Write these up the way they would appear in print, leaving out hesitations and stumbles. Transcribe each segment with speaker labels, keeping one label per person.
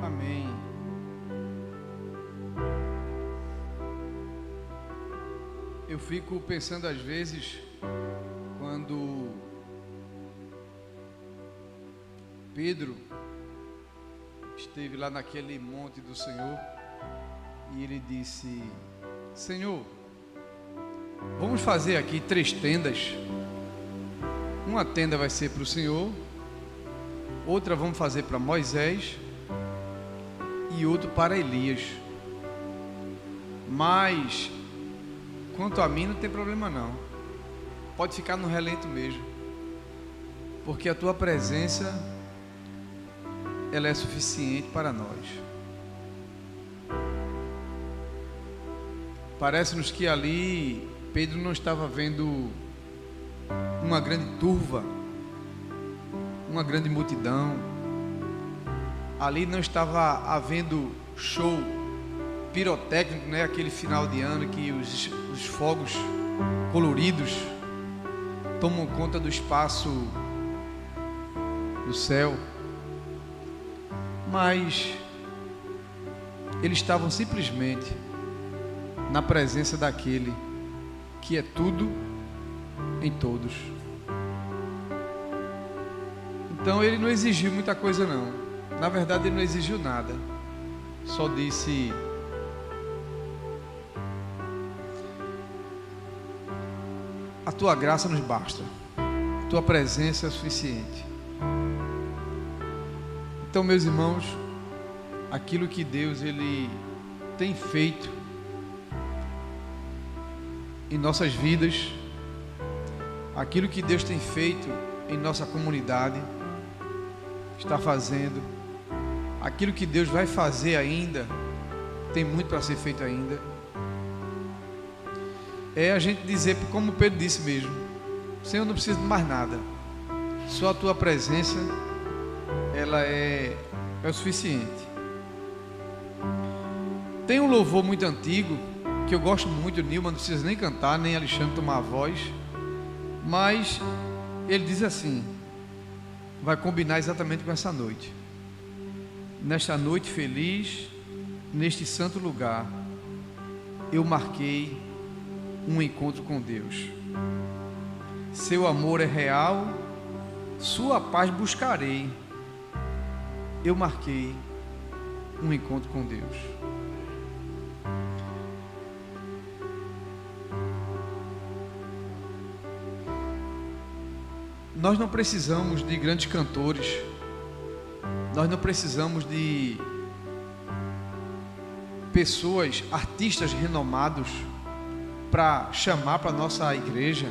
Speaker 1: Amém. Eu fico pensando às vezes, quando Pedro esteve lá naquele monte do Senhor e ele disse: Senhor, vamos fazer aqui 3 tendas. Uma tenda vai ser para o Senhor, outra vamos fazer para Moisés e outro para Elias. Mas quanto a mim não tem problema não, pode ficar no relento mesmo, porque a tua presença, ela é suficiente para nós. Parece-nos que ali Pedro não estava vendo uma grande turva, uma grande multidão. Ali não estava havendo show pirotécnico, né? Aquele final de ano que os fogos coloridos tomam conta do espaço do céu. Mas eles estavam simplesmente na presença daquele que é tudo em todos. Então ele não exigiu muita coisa não. Na verdade ele não exigiu nada. Só disse: a tua graça nos basta, a tua presença é suficiente. Então, meus irmãos, aquilo que Deus ele tem feito em nossas vidas, aquilo que Deus tem feito em nossa comunidade, está fazendo, aquilo que Deus vai fazer ainda, tem muito para ser feito ainda. É a gente dizer, como Pedro disse mesmo: Senhor, não preciso de mais nada, só a tua presença, ela é o suficiente. Tem um louvor muito antigo que eu gosto muito, Nilma não precisa nem cantar, nem Alexandre tomar a voz, mas ele diz assim, vai combinar exatamente com essa noite: nesta noite feliz, neste santo lugar, eu marquei um encontro com Deus. Seu amor é real, sua paz buscarei. Eu marquei um encontro com Deus. Nós não precisamos de grandes cantores, nós não precisamos de pessoas, artistas renomados para chamar para a nossa igreja,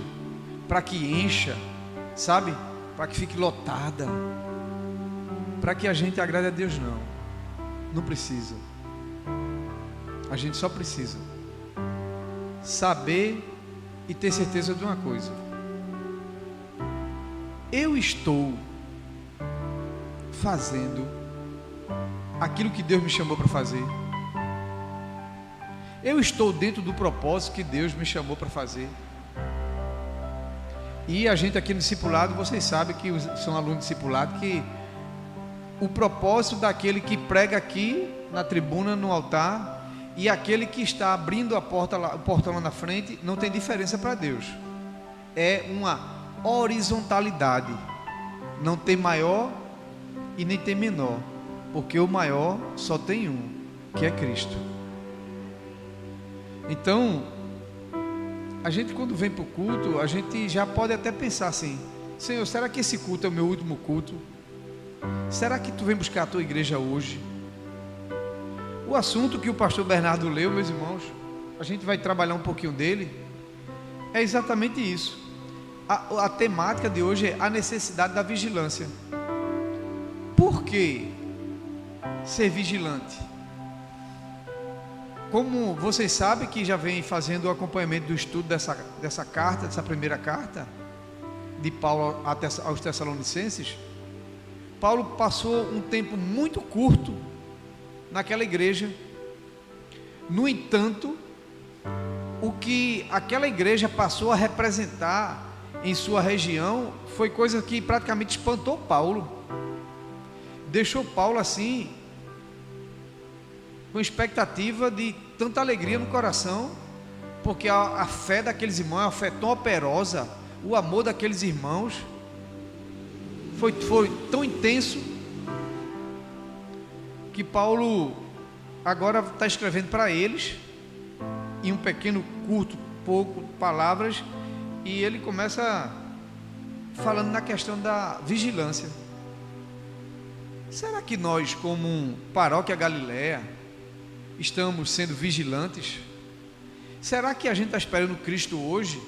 Speaker 1: para que encha, sabe? Para que fique lotada, para que a gente agrade a Deus. Não precisa. A gente só precisa saber e ter certeza de uma coisa: eu estou fazendo aquilo que Deus me chamou para fazer. Eu estou dentro do propósito que Deus me chamou para fazer. E a gente aqui no discipulado, vocês sabem que são alunos de discipulado, que o propósito daquele que prega aqui na tribuna, no altar, e aquele que está abrindo a porta lá, o portão lá na frente, não tem diferença para Deus. É uma horizontalidade. Não tem maior e nem tem menor, porque o maior só tem um, que é Cristo. Então, a gente quando vem para o culto, a gente já pode até pensar assim: Senhor, será que esse culto é o meu último culto? Será que tu vem buscar a tua igreja hoje? O assunto que o pastor Bernardo leu, meus irmãos, a gente vai trabalhar um pouquinho dele, é exatamente isso. A temática de hoje é a necessidade da vigilância. Por que ser vigilante? Como vocês sabem que já vem fazendo o acompanhamento do estudo dessa carta, dessa primeira carta de Paulo aos Tessalonicenses, Paulo passou um tempo muito curto naquela igreja. No entanto, o que aquela igreja passou a representar em sua região foi coisa que praticamente espantou Paulo, deixou Paulo assim com expectativa de tanta alegria no coração, porque a fé daqueles irmãos é uma fé tão operosa, o amor daqueles irmãos foi tão intenso, que Paulo agora está escrevendo para eles, em um pequeno, curto, pouco palavras, e ele começa falando na questão da vigilância. Será que nós, como Paróquia Galileia, estamos sendo vigilantes? Será que a gente está esperando Cristo hoje?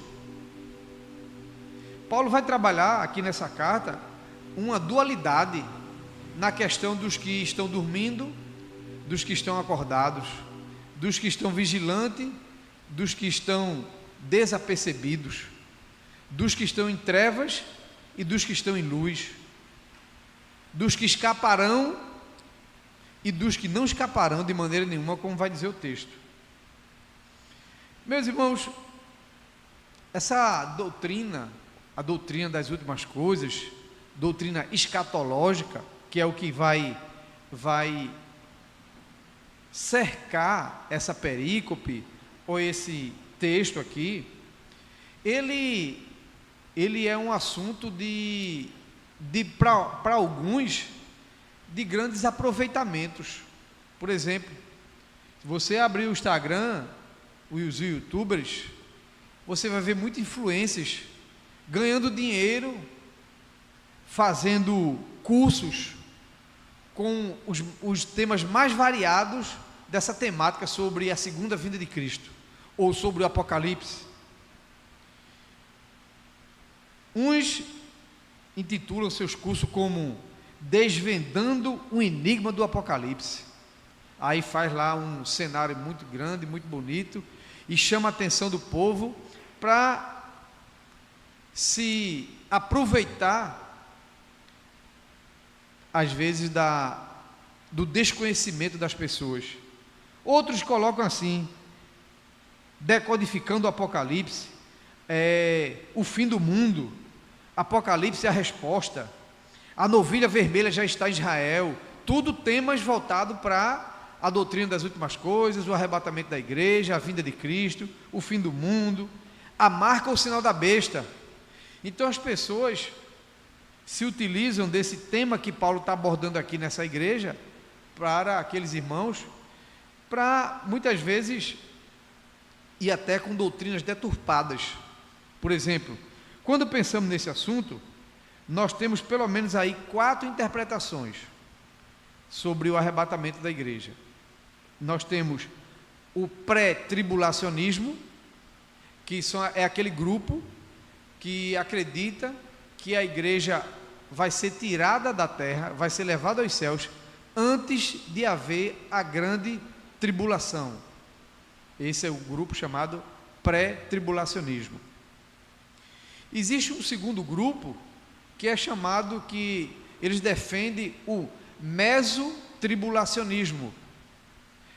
Speaker 1: Paulo vai trabalhar aqui nessa carta uma dualidade na questão dos que estão dormindo, dos que estão acordados, dos que estão vigilantes, dos que estão desapercebidos, dos que estão em trevas e dos que estão em luz, dos que escaparão e dos que não escaparão de maneira nenhuma, como vai dizer o texto. Meus irmãos, essa doutrina, a doutrina das últimas coisas, doutrina escatológica, que é o que vai cercar essa perícope, ou esse texto aqui, ele é um assunto para alguns, de grandes aproveitamentos. Por exemplo, se você abrir o Instagram, os youtubers, você vai ver muitas influências ganhando dinheiro, fazendo cursos com os temas mais variados dessa temática sobre a segunda vinda de Cristo, ou sobre o Apocalipse. Uns intitulam seus cursos como Desvendando o Enigma do Apocalipse. Aí faz lá um cenário muito grande, muito bonito, e chama a atenção do povo para se aproveitar, às vezes, do desconhecimento das pessoas. Outros colocam assim, decodificando o Apocalipse, o fim do mundo, Apocalipse é a resposta, a novilha vermelha já está em Israel, tudo temas voltados para a doutrina das últimas coisas, o arrebatamento da igreja, a vinda de Cristo, o fim do mundo, a marca ou sinal da besta. Então as pessoas se utilizam desse tema que Paulo está abordando aqui nessa igreja, para aqueles irmãos, para muitas vezes ir até com doutrinas deturpadas. Por exemplo, quando pensamos nesse assunto, nós temos pelo menos aí 4 interpretações sobre o arrebatamento da igreja. Nós temos o pré-tribulacionismo, que é aquele grupo que acredita que a igreja vai ser tirada da terra, vai ser levada aos céus, antes de haver a grande tribulação. Esse é o grupo chamado pré-tribulacionismo. Existe um segundo grupo, que é chamado, que eles defendem o mesotribulacionismo.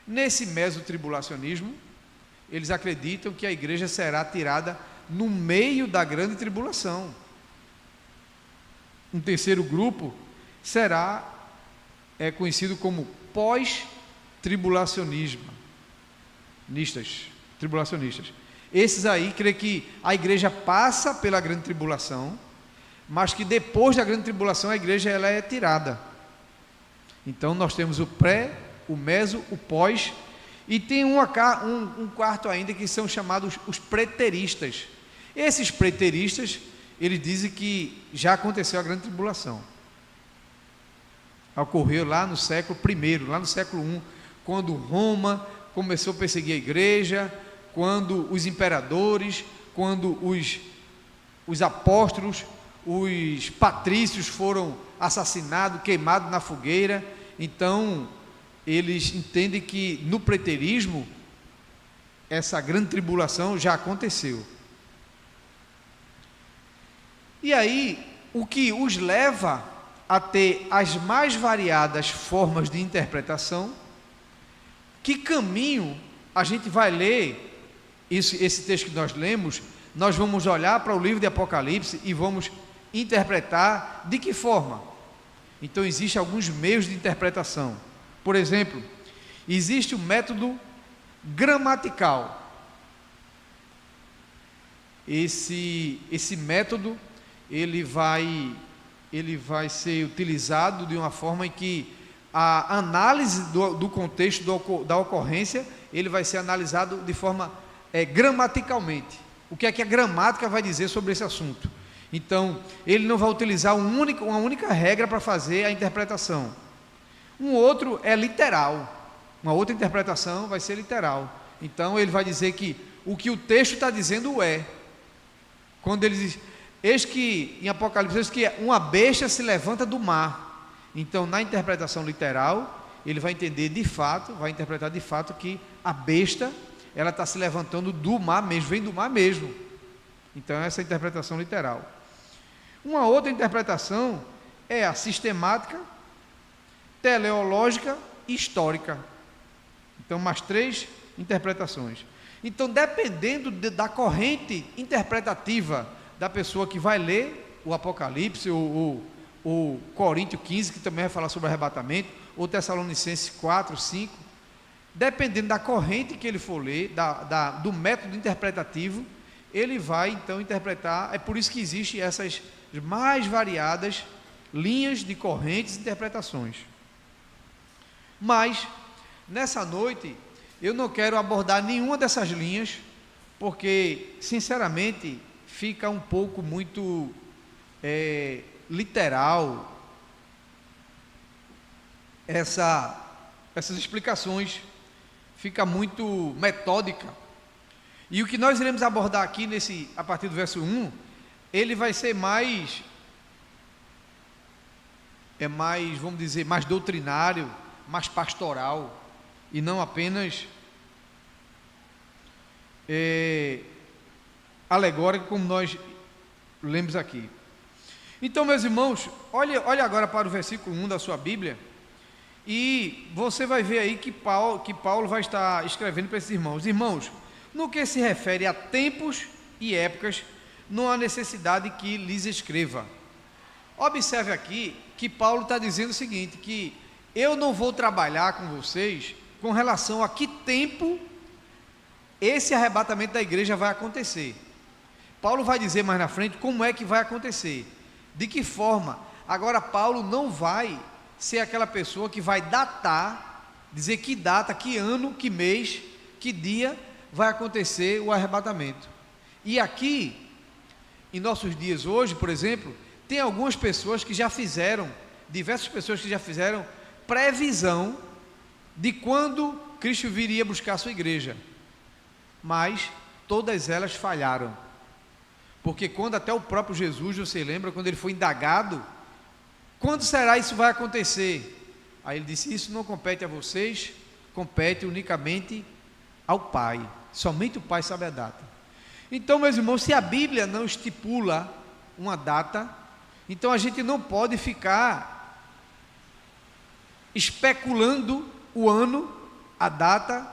Speaker 1: Nesse mesotribulacionismo, eles acreditam que a igreja será tirada no meio da grande tribulação. Um terceiro grupo é conhecido como pós-tribulacionistas. Esses aí creem que a igreja passa pela grande tribulação, mas que depois da grande tribulação a igreja ela é tirada. Então nós temos o pré, o meso, o pós, e tem um quarto ainda, que são chamados os preteristas. Esses preteristas, eles dizem que já aconteceu a grande tribulação. Ocorreu lá no século I, lá no século I, quando Roma começou a perseguir a igreja, quando os imperadores, quando os apóstolos, os patrícios foram assassinados, queimados na fogueira. Então eles entendem que no preterismo essa grande tribulação já aconteceu. E aí o que os leva a ter as mais variadas formas de interpretação. Que caminho a gente vai ler esse texto que nós lemos? Nós vamos olhar para o livro de Apocalipse e vamos interpretar de que forma? Então existem alguns meios de interpretação. Por exemplo, Existe o método gramatical. Esse método ele vai ser utilizado de uma forma em que a análise do contexto da ocorrência, ele vai ser analisado de forma gramaticalmente. O que é que a gramática vai dizer sobre esse assunto? Então, ele não vai utilizar uma única regra para fazer a interpretação. Um outro é literal. Uma outra interpretação vai ser literal. Então, ele vai dizer que o que o texto está dizendo é. Quando ele diz, eis que, em Apocalipse, eis que uma besta se levanta do mar. Então, na interpretação literal, ele vai entender de fato, vai interpretar de fato que a besta, ela está se levantando do mar mesmo, vem do mar mesmo. Então, essa é a interpretação literal. Uma outra interpretação é a sistemática, teleológica e histórica. Então, mais 3 interpretações. Então, dependendo da corrente interpretativa da pessoa que vai ler o Apocalipse, ou Coríntios 15, que também vai falar sobre arrebatamento, ou Tessalonicenses 4, 5, dependendo da corrente que ele for ler, do método interpretativo, ele vai então interpretar. É por isso que existem essas mais variadas linhas de correntes e interpretações. Mas, nessa noite, eu não quero abordar nenhuma dessas linhas, porque, sinceramente, fica um pouco muito literal essas explicações, fica muito metódica. E o que nós iremos abordar aqui, a partir do verso 1, ele vai ser mais, vamos dizer, mais doutrinário, mais pastoral, e não apenas alegórico, como nós lemos aqui. Então, meus irmãos, olha agora para o versículo 1 da sua Bíblia, e você vai ver aí que Paulo vai estar escrevendo para esses irmãos. Irmãos, no que se refere a tempos e épocas, não há necessidade que lhes escreva. Observe aqui que Paulo está dizendo o seguinte, que eu não vou trabalhar com vocês com relação a que tempo esse arrebatamento da igreja vai acontecer. Paulo vai dizer mais na frente como é que vai acontecer, de que forma. Agora, Paulo não vai ser aquela pessoa que vai datar, dizer que data, que ano, que mês, que dia vai acontecer o arrebatamento. E aqui, em nossos dias hoje, por exemplo, tem algumas pessoas que já fizeram, diversas pessoas que já fizeram previsão de quando Cristo viria buscar a sua igreja, mas todas elas falharam, porque quando até o próprio Jesus, você lembra, quando ele foi indagado, quando será isso vai acontecer? Aí ele disse, isso não compete a vocês, compete unicamente ao Pai, somente o Pai sabe a data. Então, meus irmãos, se a Bíblia não estipula uma data, então a gente não pode ficar especulando o ano, a data,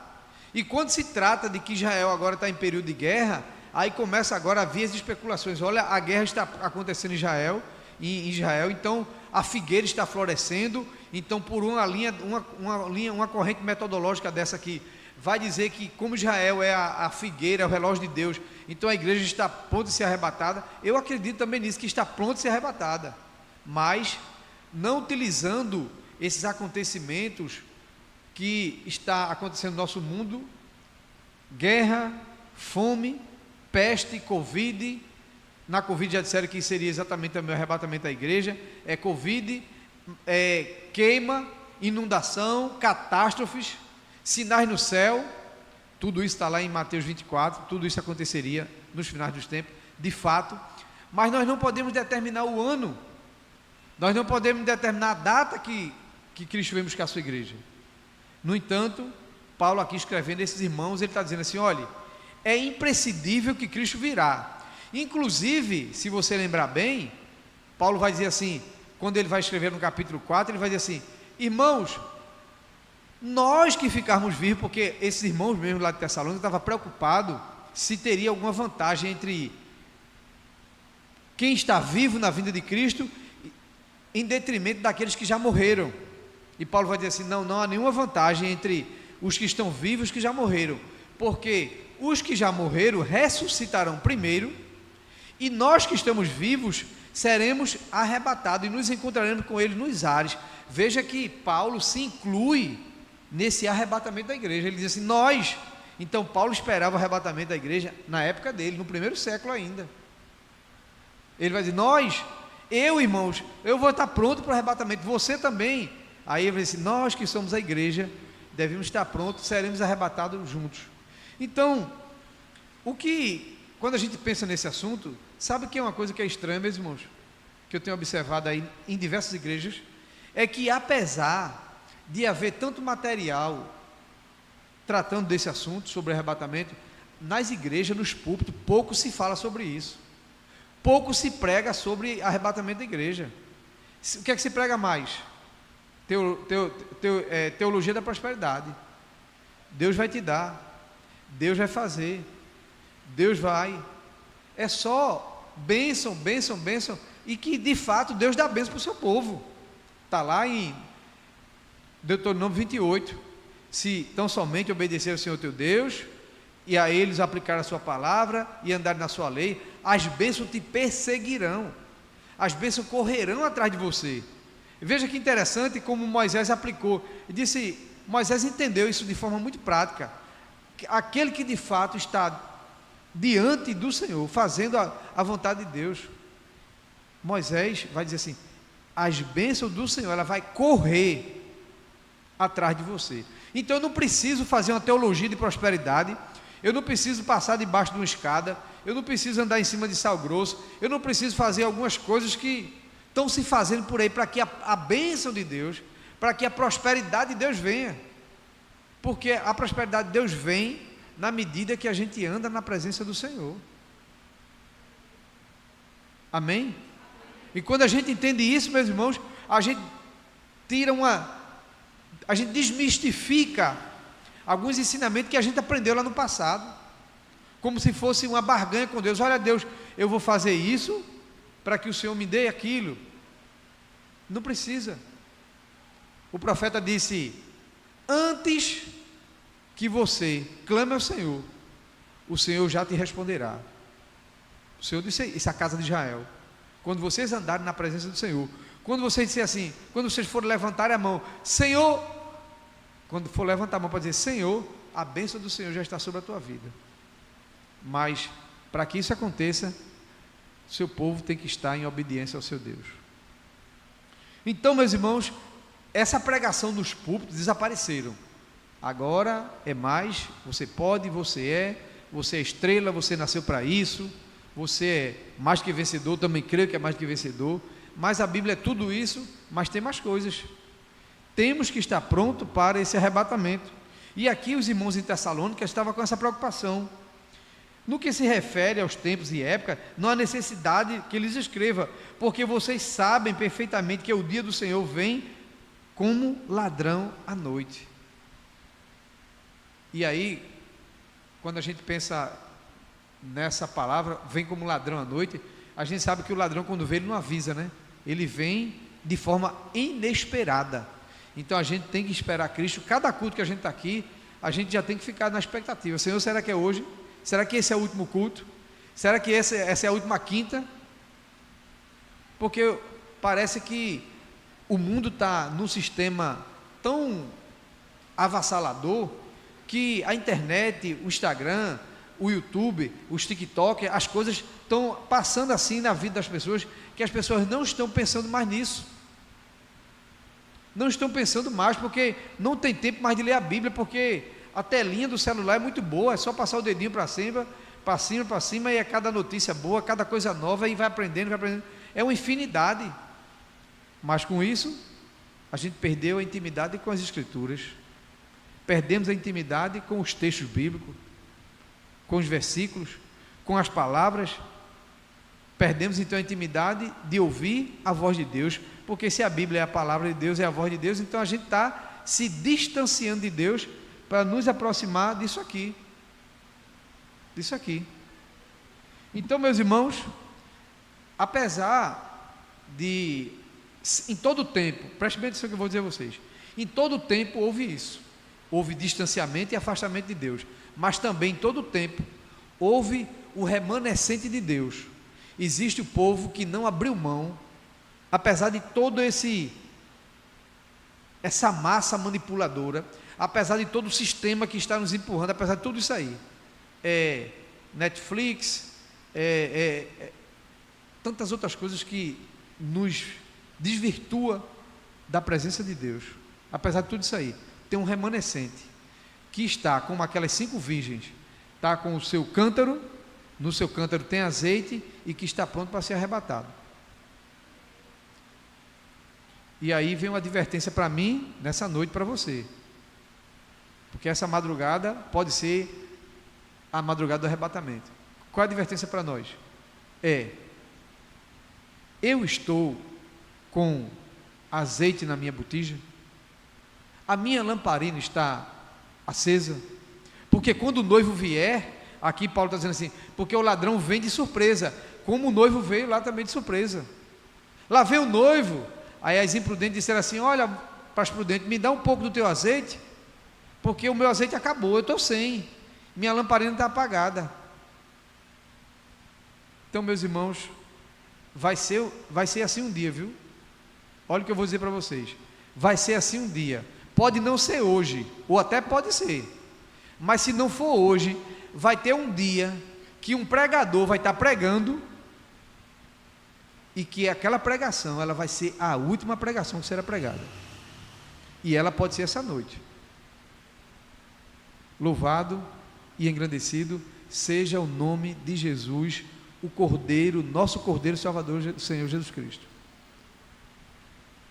Speaker 1: e quando se trata de que Israel agora está em período de guerra, aí começa agora a vir as especulações. Olha, a guerra está acontecendo em Israel, então a figueira está florescendo, então por uma corrente metodológica dessa aqui, vai dizer que como Israel é a figueira, é o relógio de Deus, então a igreja está pronta de ser arrebatada. Eu acredito também nisso, que está pronta de ser arrebatada, mas não utilizando esses acontecimentos que está acontecendo no nosso mundo, guerra, fome, peste, Covid. Na Covid já disseram que seria exatamente também o arrebatamento da igreja, Covid, queima, inundação, catástrofes, sinais no céu, tudo isso está lá em Mateus 24, tudo isso aconteceria nos finais dos tempos, de fato, mas nós não podemos determinar o ano, nós não podemos determinar a data que Cristo vem buscar a sua igreja. No entanto, Paulo aqui escrevendo a esses irmãos, ele está dizendo assim, olha, é imprescindível que Cristo virá. Inclusive, se você lembrar bem, Paulo vai dizer assim, quando ele vai escrever no capítulo 4, ele vai dizer assim, irmãos, nós que ficarmos vivos, porque esses irmãos mesmo lá de Tessalônica estavam preocupados se teria alguma vantagem entre quem está vivo na vinda de Cristo em detrimento daqueles que já morreram. E Paulo vai dizer assim, não há nenhuma vantagem entre os que estão vivos, os que já morreram, porque os que já morreram ressuscitarão primeiro, e nós que estamos vivos seremos arrebatados e nos encontraremos com eles nos ares. Veja que Paulo se inclui nesse arrebatamento da igreja. Ele diz assim, nós. Então Paulo esperava o arrebatamento da igreja na época dele, no primeiro século ainda. Ele vai dizer, nós, eu, irmãos, eu vou estar pronto para o arrebatamento, você também. Aí ele vai dizer, nós que somos a igreja, devemos estar prontos, seremos arrebatados juntos. Então, quando a gente pensa nesse assunto, sabe que é uma coisa que é estranha, meus irmãos, que eu tenho observado aí em diversas igrejas, é que apesar de haver tanto material tratando desse assunto, sobre arrebatamento, nas igrejas, nos púlpitos, pouco se fala sobre isso, pouco se prega sobre arrebatamento da igreja. O que é que se prega mais? Teologia da prosperidade. Deus vai te dar, Deus vai fazer, Deus vai, é só bênção, bênção, bênção, e que de fato Deus dá bênção para o seu povo. Está lá em Deuteronômio 28, se tão somente obedecer ao Senhor teu Deus, e a eles aplicar a sua palavra, e andar na sua lei, as bênçãos te perseguirão, as bênçãos correrão atrás de você. Veja que interessante como Moisés aplicou, ele disse, Moisés entendeu isso de forma muito prática, aquele que de fato está diante do Senhor, fazendo a vontade de Deus, Moisés vai dizer assim, as bênçãos do Senhor, ela vai correr atrás de você. Então eu não preciso fazer uma teologia de prosperidade, eu não preciso passar debaixo de uma escada, eu não preciso andar em cima de sal grosso, eu não preciso fazer algumas coisas que estão se fazendo por aí, para que a bênção de Deus, para que a prosperidade de Deus venha, porque a prosperidade de Deus vem na medida que a gente anda na presença do Senhor. Amém? E quando a gente entende isso, meus irmãos, a gente desmistifica alguns ensinamentos que a gente aprendeu lá no passado, como se fosse uma barganha com Deus. Olha, Deus, eu vou fazer isso para que o Senhor me dê aquilo. Não precisa. O profeta disse, antes que você clame ao Senhor, o Senhor já te responderá. O Senhor disse isso à casa de Israel, quando vocês andarem na presença do Senhor, quando vocês disserem assim, quando vocês forem levantar a mão, Senhor, quando for levantar a mão para dizer, Senhor, a bênção do Senhor já está sobre a tua vida. Mas para que isso aconteça, seu povo tem que estar em obediência ao seu Deus. Então, meus irmãos, essa pregação dos púlpitos desapareceram. Agora é mais, você pode, você é estrela, você nasceu para isso, você é mais que vencedor, também creio que é mais que vencedor, mas a Bíblia é tudo isso, mas tem mais coisas. Temos que estar pronto para esse arrebatamento. E aqui os irmãos em Tessalônica estavam com essa preocupação. No que se refere aos tempos e época, não há necessidade que eles escrevam, porque vocês sabem perfeitamente que o dia do Senhor vem como ladrão à noite. E aí, quando a gente pensa nessa palavra, vem como ladrão à noite, a gente sabe que o ladrão, quando vem, ele não avisa, né? Ele vem de forma inesperada. Então a gente tem que esperar Cristo. Cada culto que a gente está aqui, a gente já tem que ficar na expectativa. Senhor, será que é hoje? Será que esse é o último culto? Será que essa é a última quinta? Porque parece que o mundo está num sistema tão avassalador, que a internet, o Instagram, o YouTube, os TikTok, as coisas estão passando assim na vida das pessoas, que as pessoas não estão pensando mais nisso. Não estão pensando mais, porque não tem tempo mais de ler a Bíblia, porque a telinha do celular é muito boa, é só passar o dedinho para cima, para cima, para cima, e é cada notícia boa, cada coisa nova, e vai aprendendo, vai aprendendo. É uma infinidade. Mas com isso, a gente perdeu a intimidade com as Escrituras. Perdemos a intimidade com os textos bíblicos, com os versículos, com as palavras. Perdemos então a intimidade de ouvir a voz de Deus, porque se a Bíblia é a palavra de Deus, é a voz de Deus, então a gente está se distanciando de Deus para nos aproximar disso aqui. Disso aqui. Então, meus irmãos, apesar de, em todo o tempo, preste bem atenção que eu vou dizer a vocês, em todo o tempo houve isso. houve distanciamento e afastamento de Deus, mas também em todo o tempo houve o remanescente de Deus. Existe o povo que não abriu mão, apesar de todo essa massa manipuladora, apesar de todo o sistema que está nos empurrando, apesar de tudo isso aí, Netflix, tantas outras coisas que nos desvirtua da presença de Deus. Apesar de tudo isso aí, tem um remanescente que está como aquelas 5 virgens, está com o seu cântaro, no seu cântaro tem azeite e que está pronto para ser arrebatado. E aí vem uma advertência para mim nessa noite, para você, porque essa madrugada pode ser a madrugada do arrebatamento. Qual é a advertência para nós? Eu estou com azeite na minha botija? A minha lamparina está acesa? Porque quando o noivo vier, aqui Paulo está dizendo assim, porque o ladrão vem de surpresa, como o noivo veio lá também de surpresa. Lá veio o noivo, aí as imprudentes disseram assim, olha, para as prudentes, me dá um pouco do teu azeite, porque o meu azeite acabou, eu estou sem, minha lamparina está apagada. Então, meus irmãos, vai ser assim um dia, viu? Olha o que eu vou dizer para vocês, vai ser assim um dia, pode não ser hoje, ou até pode ser, mas se não for hoje, vai ter um dia que um pregador vai estar pregando, e que aquela pregação, ela vai ser a última pregação que será pregada, e ela pode ser essa noite. Louvado e engrandecido seja o nome de Jesus, o Cordeiro, nosso Cordeiro Salvador, o Senhor Jesus Cristo.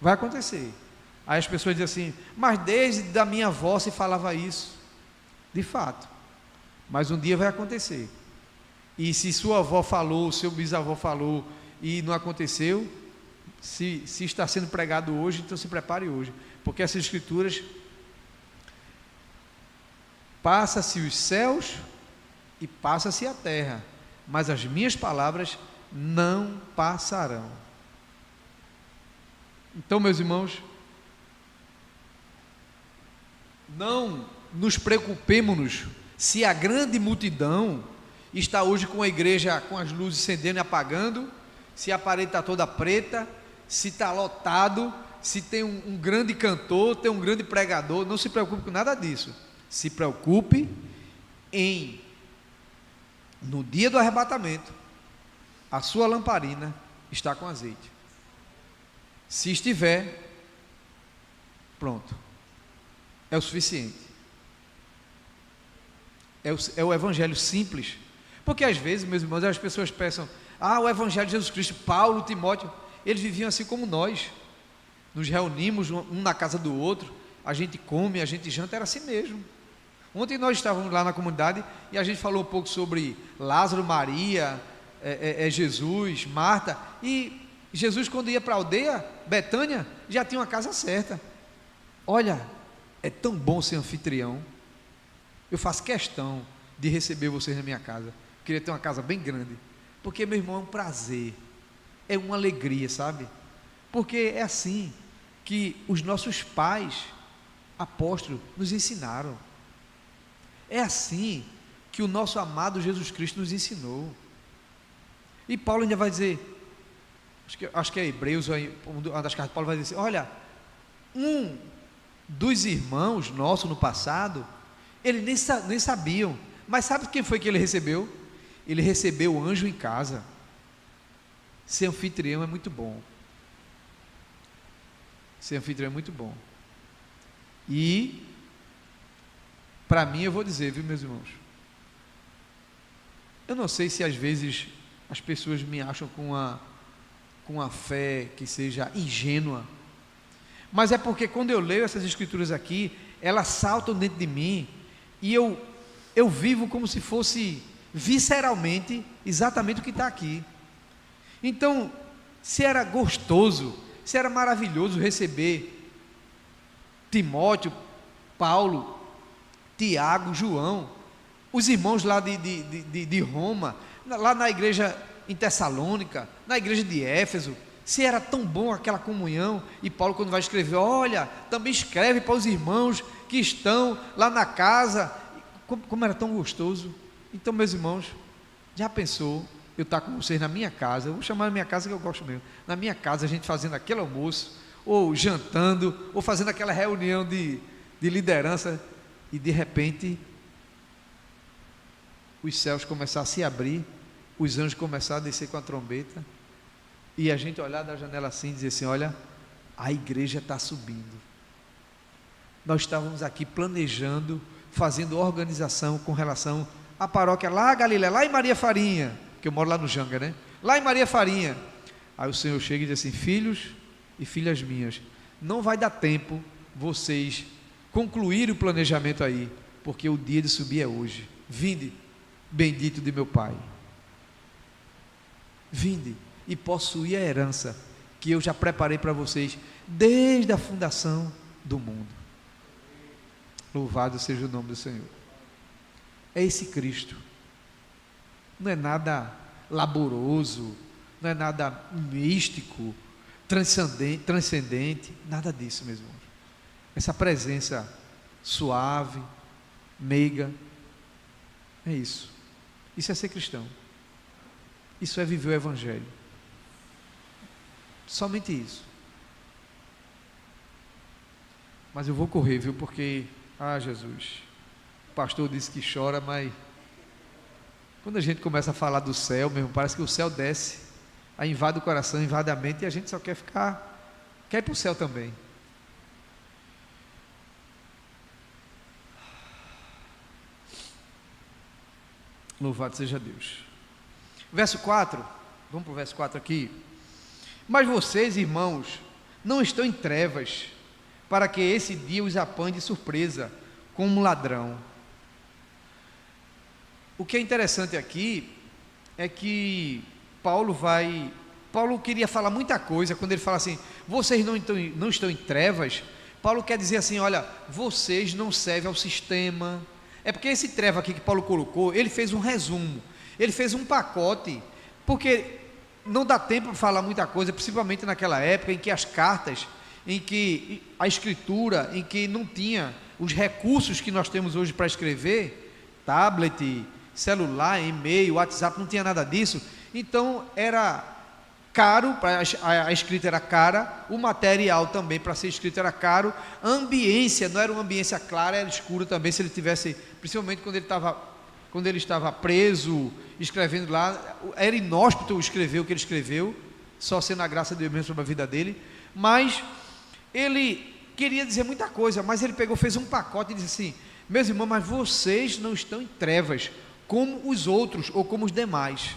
Speaker 1: Vai acontecer. Aí as pessoas dizem assim, mas desde a minha avó se falava isso. De fato, mas um dia vai acontecer. E se sua avó falou, seu bisavô falou e não aconteceu, se está sendo pregado hoje, então se prepare hoje, porque essas escrituras, passa-se os céus e passa-se a terra, mas as minhas palavras não passarão. Então, meus irmãos, não nos preocupemos se a grande multidão está hoje com a igreja com as luzes acendendo e apagando, se a parede está toda preta, se está lotado, se tem um grande cantor, tem um grande pregador. Não se preocupe com nada disso. Se preocupe no dia do arrebatamento, a sua lamparina está com azeite. Se estiver, pronto, é o suficiente. É o evangelho simples, porque às vezes, meus irmãos, as pessoas pensam, o evangelho de Jesus Cristo, Paulo, Timóteo, eles viviam assim como nós, nos reunimos um na casa do outro, a gente come, a gente janta, era assim mesmo. Ontem nós estávamos lá na comunidade e a gente falou um pouco sobre Lázaro, Maria, Jesus, Marta, e Jesus, quando ia para a aldeia, Betânia, já tinha uma casa certa. Olha, é tão bom ser anfitrião, eu faço questão de receber vocês na minha casa, eu queria ter uma casa bem grande, porque, meu irmão, é um prazer, é uma alegria, sabe? Porque é assim que os nossos pais apóstolos nos ensinaram, é assim que o nosso amado Jesus Cristo nos ensinou. E Paulo ainda vai dizer, acho que é Hebreus, uma das cartas de Paulo vai dizer assim, olha, um dos irmãos nossos no passado, eles nem sabiam, mas sabe quem foi que ele recebeu? Ele recebeu o anjo em casa. Ser anfitrião é muito bom. Ser anfitrião é muito bom. E para mim, eu vou dizer, viu, meus irmãos, eu não sei se às vezes as pessoas me acham com uma fé que seja ingênua, mas é porque quando eu leio essas escrituras aqui, elas saltam dentro de mim, e eu vivo como se fosse visceralmente exatamente o que está aqui. Então, se era gostoso, se era maravilhoso receber Timóteo, Paulo, Tiago, João, os irmãos lá de Roma, lá na igreja em Tessalônica, na igreja de Éfeso, Se era tão bom aquela comunhão, e Paulo, quando vai escrever, olha, também escreve para os irmãos que estão lá na casa, como era tão gostoso. Então, meus irmãos, já pensou eu estar com vocês na minha casa? Eu vou chamar a minha casa que eu gosto mesmo, na minha casa, a gente fazendo aquele almoço, ou jantando, ou fazendo aquela reunião de liderança, e de repente os céus começaram a se abrir, os anjos começaram a descer com a trombeta, e a gente olhar da janela assim e dizer assim, olha, a igreja está subindo. Nós estávamos aqui planejando, fazendo organização com relação à paróquia lá, Galiléia, lá em Maria Farinha, que eu moro lá no Janga, né? Lá em Maria Farinha. Aí o Senhor chega e diz assim, filhos e filhas minhas, não vai dar tempo vocês concluírem o planejamento aí, porque o dia de subir é hoje. Vinde, bendito de meu Pai. Vinde e possuir a herança que eu já preparei para vocês desde a fundação do mundo. Louvado seja o nome do Senhor. É esse Cristo. Não é nada laboroso, não é nada místico, transcendente, nada disso, meus irmãos. Essa presença suave, meiga, é isso. Isso é ser cristão. Isso é viver o Evangelho. Somente isso. Mas eu vou correr, viu? Porque, Jesus, o pastor disse que chora, mas quando a gente começa a falar do céu, mesmo, parece que o céu desce, aí invade o coração, invade a mente, e a gente só quer quer ir para o céu também. Louvado seja Deus. Verso 4, vamos para o verso 4 aqui. Mas vocês, irmãos, não estão em trevas, para que esse dia os apanhe de surpresa, como um ladrão. O que é interessante aqui é que Paulo queria falar muita coisa, quando ele fala assim, vocês não estão em trevas. Paulo quer dizer assim, olha, vocês não servem ao sistema. É porque esse treva aqui que Paulo colocou, ele fez um resumo, ele fez um pacote, porque não dá tempo para falar muita coisa, principalmente naquela época em que as cartas, em que a escritura, em que não tinha os recursos que nós temos hoje para escrever, tablet, celular, e-mail, WhatsApp, não tinha nada disso. Então era caro, a escrita era cara, o material também para ser escrito era caro, a ambiência não era uma ambiência clara, era escuro também. Se ele tivesse, principalmente quando ele estava preso, escrevendo lá, era inóspito escrever o que ele escreveu, só sendo a graça de Deus mesmo sobre a vida dele. Mas ele queria dizer muita coisa, mas ele fez um pacote e disse assim, meus irmãos, mas vocês não estão em trevas como os outros ou como os demais.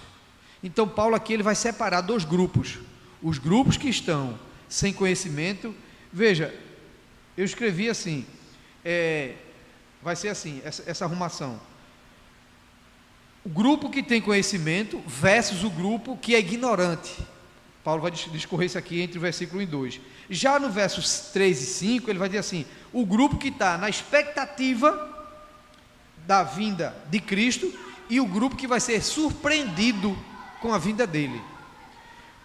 Speaker 1: Então Paulo aqui ele vai separar dois grupos, os grupos que estão sem conhecimento. Veja, eu escrevi assim, vai ser assim, essa arrumação, o grupo que tem conhecimento versus o grupo que é ignorante. Paulo vai discorrer isso aqui entre o versículo 1 e 2. Já no versos 3 e 5, ele vai dizer assim, o grupo que está na expectativa da vinda de Cristo, e o grupo que vai ser surpreendido com a vinda dele.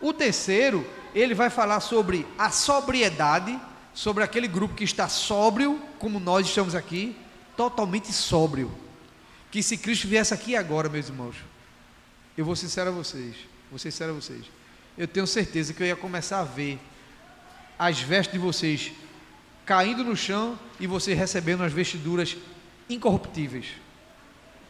Speaker 1: O terceiro, ele vai falar sobre a sobriedade, sobre aquele grupo que está sóbrio, como nós estamos aqui, totalmente sóbrio, que se Cristo viesse aqui agora, meus irmãos, eu vou ser sincero a vocês, eu tenho certeza que eu ia começar a ver as vestes de vocês caindo no chão, e vocês recebendo as vestiduras incorruptíveis,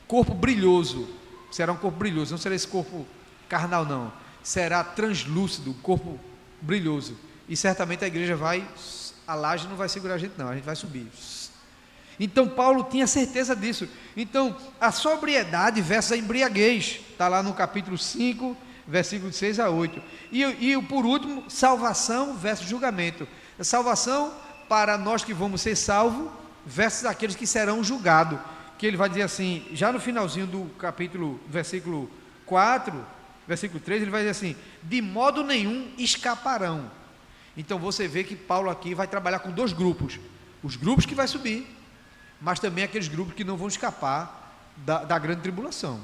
Speaker 1: corpo brilhoso. Será um corpo brilhoso, não será esse corpo carnal não, será translúcido, corpo brilhoso, e certamente a igreja a laje não vai segurar a gente não, a gente vai subir. Então Paulo tinha certeza disso. Então a sobriedade versus a embriaguez, está lá no capítulo 5, versículos 6 a 8, e por último, salvação versus julgamento. A salvação para nós que vamos ser salvos versus aqueles que serão julgados, que ele vai dizer assim, já no finalzinho do capítulo, versículo 4, versículo 3, ele vai dizer assim, de modo nenhum escaparão. Então você vê que Paulo aqui vai trabalhar com dois grupos, os grupos que vai subir, mas também aqueles grupos que não vão escapar da grande tribulação.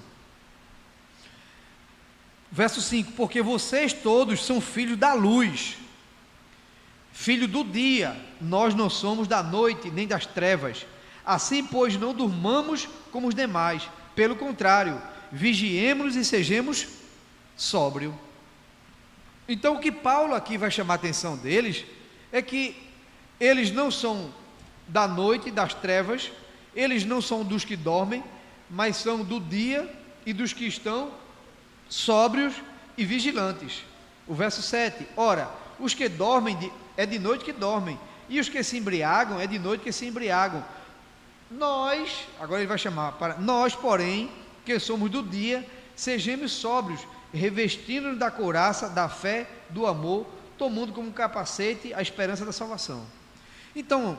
Speaker 1: Verso 5: porque vocês todos são filhos da luz, filho do dia, nós não somos da noite nem das trevas. Assim, pois, não durmamos como os demais, pelo contrário, vigiemos e sejamos sóbrios. Então, o que Paulo aqui vai chamar a atenção deles é que eles não são da noite e das trevas, eles não são dos que dormem, mas são do dia e dos que estão sóbrios e vigilantes. O verso 7: ora, os que dormem é de noite que dormem, e os que se embriagam é de noite que se embriagam. Nós, agora ele vai chamar para nós, porém, que somos do dia, sejamos sóbrios, revestindo-nos da couraça, da fé, do amor, tomando como capacete a esperança da salvação. Então,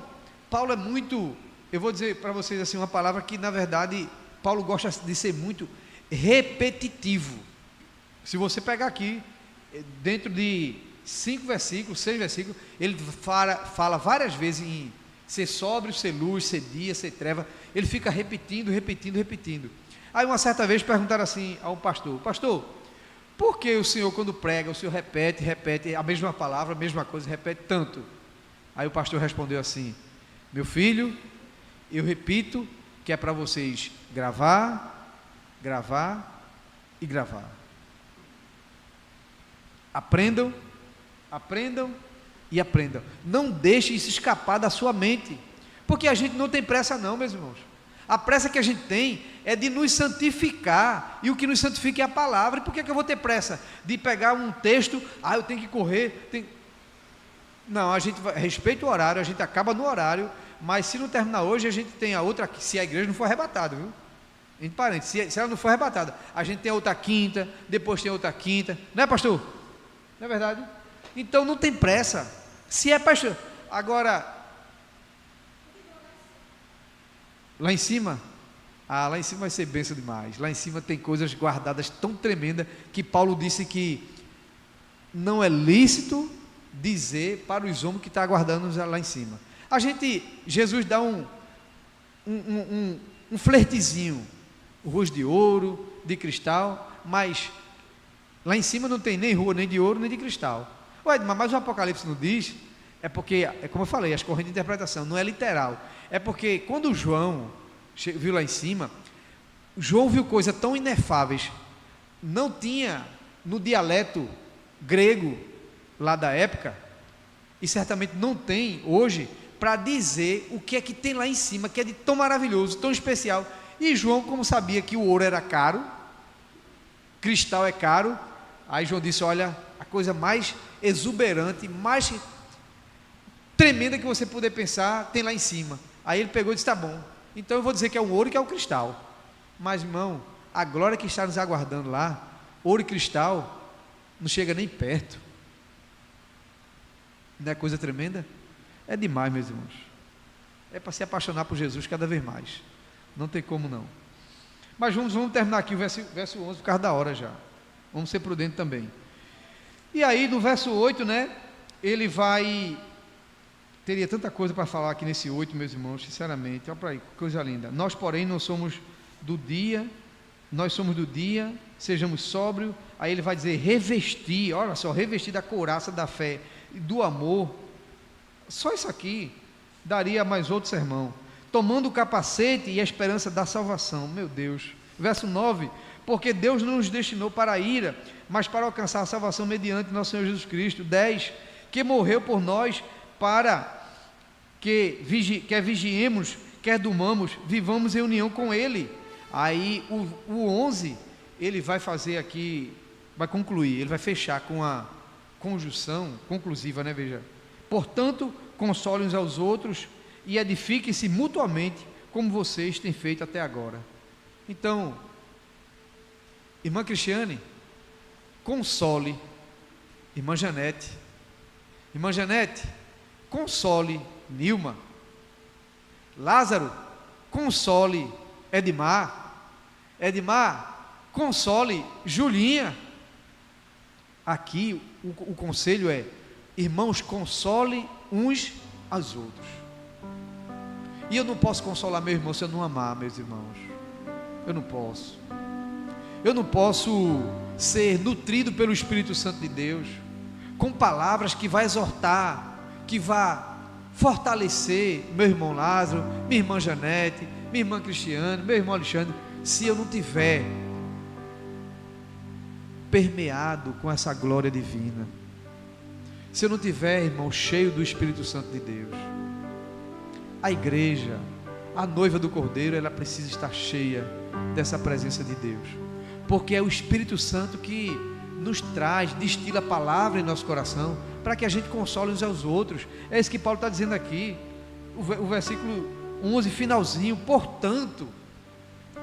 Speaker 1: Paulo é muito, eu vou dizer para vocês assim, uma palavra que na verdade, Paulo gosta de ser muito repetitivo. Se você pegar aqui, dentro de 5 versículos, 6 versículos, ele fala várias vezes em ser sóbrio, ser luz, ser dia, ser treva. Ele fica repetindo. Aí uma certa vez perguntaram assim a um pastor: pastor, por que o senhor quando prega, o senhor repete a mesma palavra, a mesma coisa, repete tanto? Aí o pastor respondeu assim: meu filho, eu repito que é para vocês gravar e gravar. Aprendam e aprendam. Não deixe isso escapar da sua mente, porque a gente não tem pressa não, meus irmãos. A pressa que a gente tem é de nos santificar, e o que nos santifica é a palavra. E por que eu vou ter pressa de pegar um texto, eu tenho que correr, Não, a gente respeita o horário, a gente acaba no horário, mas se não terminar hoje, a gente tem a outra, se a igreja não for arrebatada, viu? Entre parênteses, se ela não for arrebatada, a gente tem a outra quinta, depois tem a outra quinta, não é, pastor? Não é verdade? Então não tem pressa. Se é pastor, agora lá em cima, lá em cima vai ser bênção demais. Lá em cima tem coisas guardadas tão tremendas que Paulo disse que não é lícito dizer para os homens que está aguardando lá em cima. Jesus dá um flertezinho, ruas de ouro, de cristal, mas lá em cima não tem nem rua, nem de ouro, nem de cristal. Ué, mas o Apocalipse não diz? É porque, é como eu falei, as correntes de interpretação, não é literal. É porque quando João viu lá em cima, João viu coisas tão inefáveis, não tinha no dialeto grego lá da época, e certamente não tem hoje, para dizer o que é que tem lá em cima, que é de tão maravilhoso, tão especial. E João, como sabia que o ouro era caro, cristal é caro, aí João disse: olha, a coisa mais exuberante, mais tremenda que você puder pensar, tem lá em cima. Aí ele pegou e disse: tá bom, então eu vou dizer que é o ouro e que é o cristal. Mas irmão, a glória que está nos aguardando lá, ouro e cristal, não chega nem perto. Não é coisa tremenda? É demais, meus irmãos. É para se apaixonar por Jesus cada vez mais. Não tem como não. Mas vamos terminar aqui o verso 11 por causa da hora já. Vamos ser prudentes também. E aí no verso 8, né, ele vai... Teria tanta coisa para falar aqui nesse 8, meus irmãos, sinceramente. Olha para aí, coisa linda. Nós, porém, não somos do dia, nós somos do dia, sejamos sóbrios. Aí ele vai dizer revestir, olha só, revestir da couraça da fé e do amor. Só isso aqui daria mais outro sermão. Tomando o capacete e a esperança da salvação. Meu Deus. Verso 9: porque Deus não nos destinou para a ira, mas para alcançar a salvação mediante nosso Senhor Jesus Cristo. 10: que morreu por nós para que quer vigiemos, quer durmamos, vivamos em união com Ele. Aí o 11, ele vai fazer aqui, vai concluir, ele vai fechar com a conjunção conclusiva, né? Veja: portanto, consolem uns aos outros e edifiquem-se mutuamente, como vocês têm feito até agora. Então, irmã Cristiane, console irmã Janete. Irmã Janete, console Nilma. Lázaro, console Edmar. Edmar, console Julinha. Aqui o conselho é: irmãos, console uns aos outros. E eu não posso consolar meu irmão se eu não amar, meus irmãos. Eu não posso. eu não posso ser nutrido pelo Espírito Santo de Deus, com palavras que vai exortar, que vai fortalecer meu irmão Lázaro, minha irmã Janete, minha irmã Cristiane, meu irmão Alexandre, se eu não tiver permeado com essa glória divina, se eu não tiver, irmão, cheio do Espírito Santo de Deus? A igreja, a noiva do Cordeiro, ela precisa estar cheia dessa presença de Deus, porque é o Espírito Santo que nos traz, destila a palavra em nosso coração, para que a gente console uns aos outros. É isso que Paulo está dizendo aqui, o versículo 11, finalzinho. Portanto,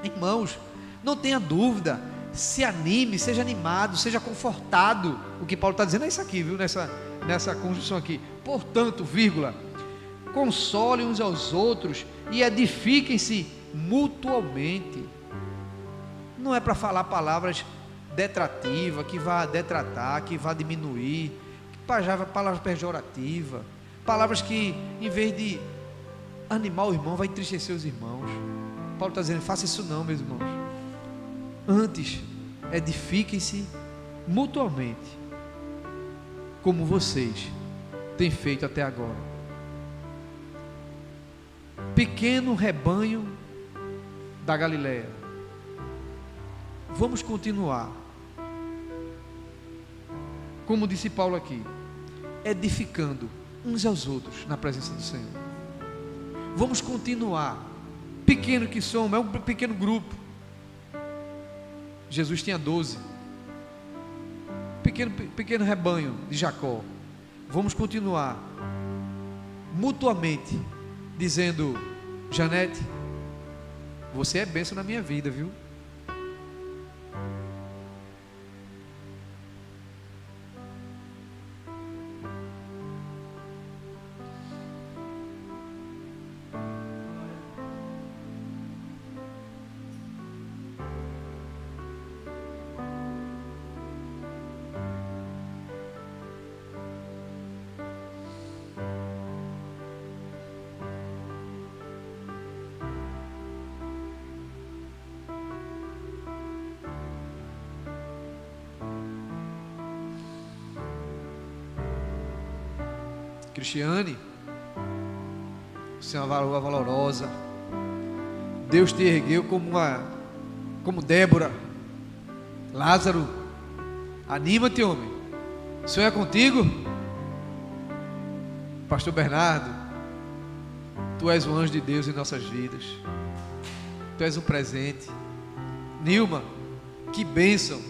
Speaker 1: irmãos, não tenha dúvida, se anime, seja animado, seja confortado. O que Paulo está dizendo é isso aqui, viu? Nessa conjunção aqui. Portanto, vírgula, console uns aos outros e edifiquem-se mutuamente. Não é para falar palavras detrativas, que vá detratar, que vá diminuir, palavras pejorativas, palavras que, em vez de animar o irmão, vai entristecer os irmãos. Paulo está dizendo, faça isso não, meus irmãos. Antes, edifiquem-se mutuamente, como vocês têm feito até agora. Pequeno rebanho da Galileia, vamos continuar, como disse Paulo aqui, edificando uns aos outros na presença do Senhor. Vamos continuar, pequeno que somos, é um pequeno grupo. Jesus tinha 12, pequeno rebanho de Jacó. Vamos continuar mutuamente dizendo, Janete, você é bênção na minha vida, viu? Cristiane, você é uma valor valorosa. Deus te ergueu como Débora. Lázaro, anima-te, homem. O Senhor é contigo. Pastor Bernardo, tu és um anjo de Deus em nossas vidas. Tu és um presente. Nilma, que bênção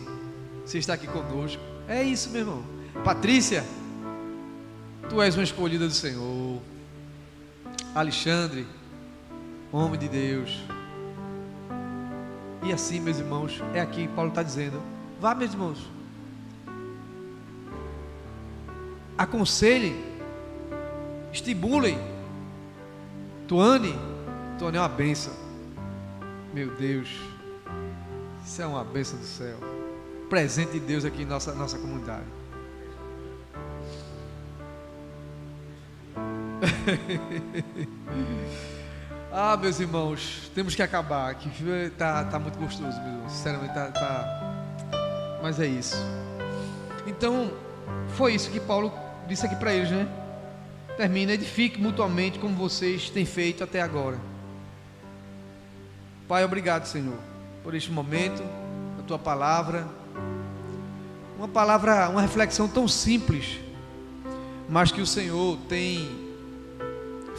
Speaker 1: você está aqui conosco. É isso, meu irmão. Patrícia, tu és uma escolhida do Senhor. Alexandre, homem de Deus. E assim, meus irmãos, é aqui Paulo está dizendo, vá, meus irmãos, aconselhem, estimulem. Tuane é uma bênção. Meu Deus, isso é uma bênção do céu. Presente de Deus aqui em nossa comunidade. Ah, meus irmãos, temos que acabar aqui. Tá muito gostoso, meu irmão. Sinceramente, mas é isso. Então, foi isso que Paulo disse aqui para eles, né? Termina, edifique mutuamente como vocês têm feito até agora. Pai, obrigado, Senhor, por este momento, a tua palavra. Uma reflexão tão simples, mas que o Senhor tem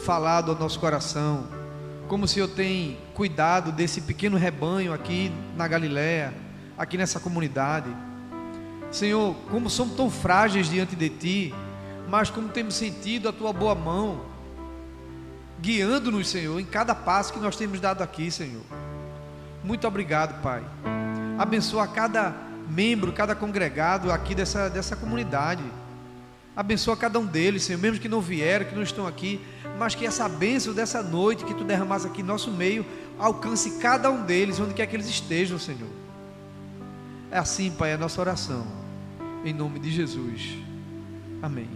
Speaker 1: falado ao nosso coração, como o Senhor tem cuidado desse pequeno rebanho aqui na Galileia, aqui nessa comunidade. Senhor, como somos tão frágeis diante de Ti, mas como temos sentido a Tua boa mão, guiando-nos, Senhor, em cada passo que nós temos dado aqui, Senhor. Muito obrigado, Pai. Abençoa cada membro, cada congregado aqui dessa comunidade. Abençoa cada um deles, Senhor, mesmo que não vieram, que não estão aqui, mas que essa bênção dessa noite que Tu derramaste aqui em nosso meio, alcance cada um deles, onde quer que eles estejam, Senhor. É assim, Pai, a nossa oração, em nome de Jesus, amém.